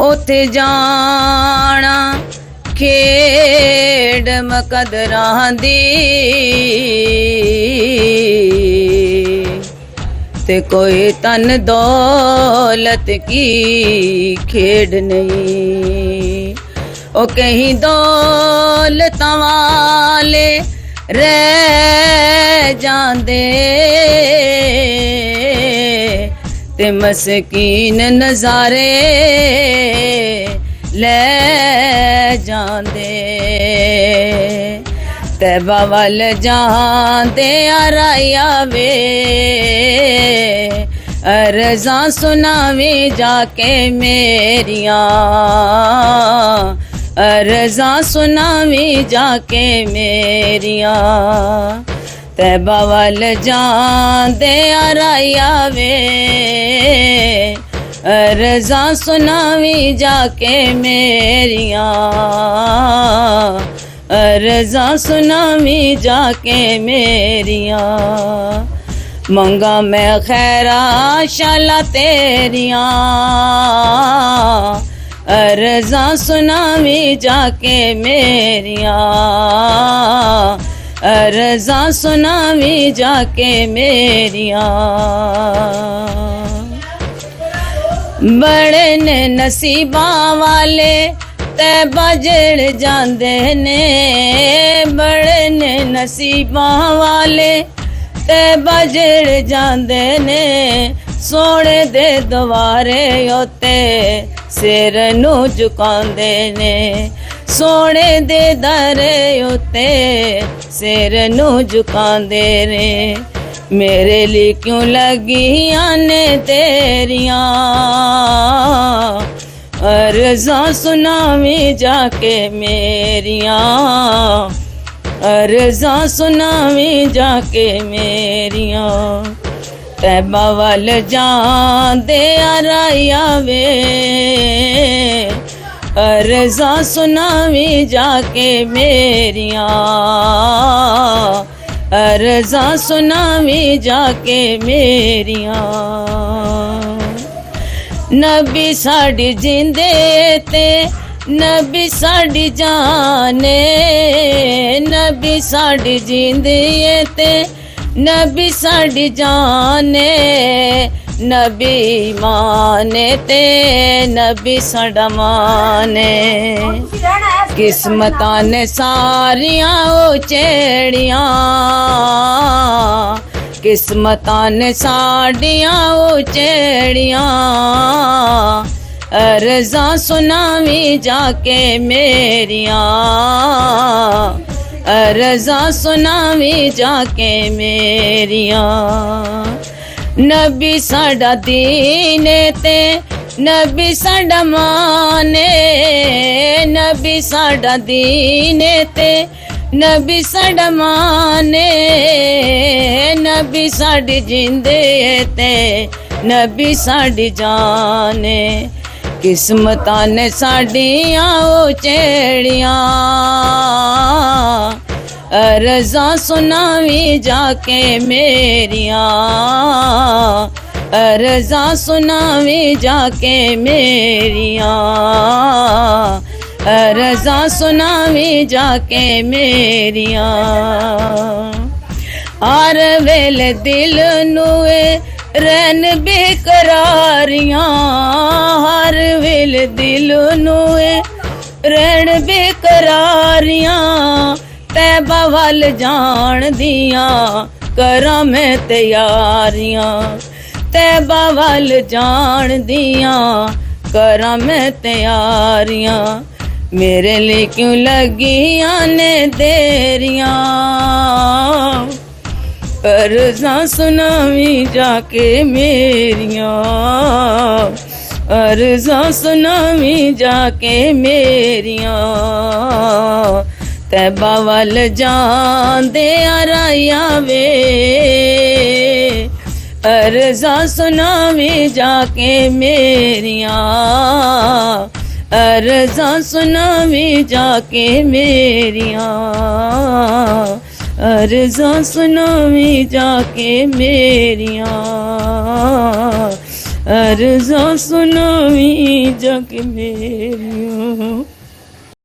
उथे जाना खेड़ मकदरां दी ते कोई तन दौलत की खेड़ नहीं। ओ कहीं दौलत वाले रह जांदे ते मस्कीन नज़ारे ले जांदे। तैबा वल जांदे आराया वे अर्ज़ां सुनावी जाके मेरियां, अर्ज़ां सुनावी जाके मेरियां। तैबा वल जांदे आराया वे अर्ज़ां सुनावी जाके मेरियां, अर्ज़ां सुनावी जाके मेरियां। मंगा मैं खैरा शाला तेरियां अर्ज़ां सुनावी जाके मेरियां, अर्ज़ां सुनावी जाके मेरियां। बड़े ने नसीबां वाले तैबा जड़ जांदे ने, बड़े ने नसीबां वाले तैबा जड़ जांदे ने। सोने दे दवारे उत्ते सिर नू झुकांदे ने, सोने दे दरे उत्ते सिर नू झुकांदे ने। मेरे लिए क्यों लगियां ने तेरियां अर्ज़ां सुनावी जाके मेरियां, अर्ज़ां सुनावी जाके मेरियां। तैबा वल जांदे आराया वे अर्ज़ां सुनावी जाके मेरियां, अर्ज़ां सुनावी जाके मेरियां। नबी साड़ी जिंदे ते नबी साड़ी जाने, नबी साड़ी जिंदे ते नबी साड़ी जाने। नबी माने ते नबी साड़ा माने। किस्मतां ने सारियां उचेड़ियां, किस्मतां ने साड़ियां उचेड़ियां। अर्ज़ां सुनावी जाके मेरियां, अर्ज़ां सुनावी जाके मेरियां। नबी साड़ा दीने ते नबी साड़ा माने, नबी साड़ा दीने ते नबी साड़ा माने। नबी साड़ी जिंदे ते नबी साड़ी जाने। किस्मतां ने साड़ियां उचेड़ियां अर्ज़ां सुनावी जाके मेरियां, अर्ज़ां सुनावी जाके मेरियां, अर्ज़ां सुनावी जाके मेरियां। हर वेले दिल नूए रैन बेकरारियां, हर वेले दिल नूए रैन बेकरारियां। तैबा वल जान दियां करां मैं तैयारियां, तैबा वल जान दियां करां मैं तैयारियां। मेरे लिए क्यों लगियां ने देरियां अर्ज़ां सुनावी जाके मेरियां, अर्ज़ां सुनावी जाके मेरियां। तैबा वल जांदे आराया वे अर्ज़ां सुनावी जाके मेरियां, अर्ज़ां सुनावी जाके मेरियां, अर्ज़ां सुनावी जाके मेरियां, अर्ज़ां सुनावी जाके मेरियां।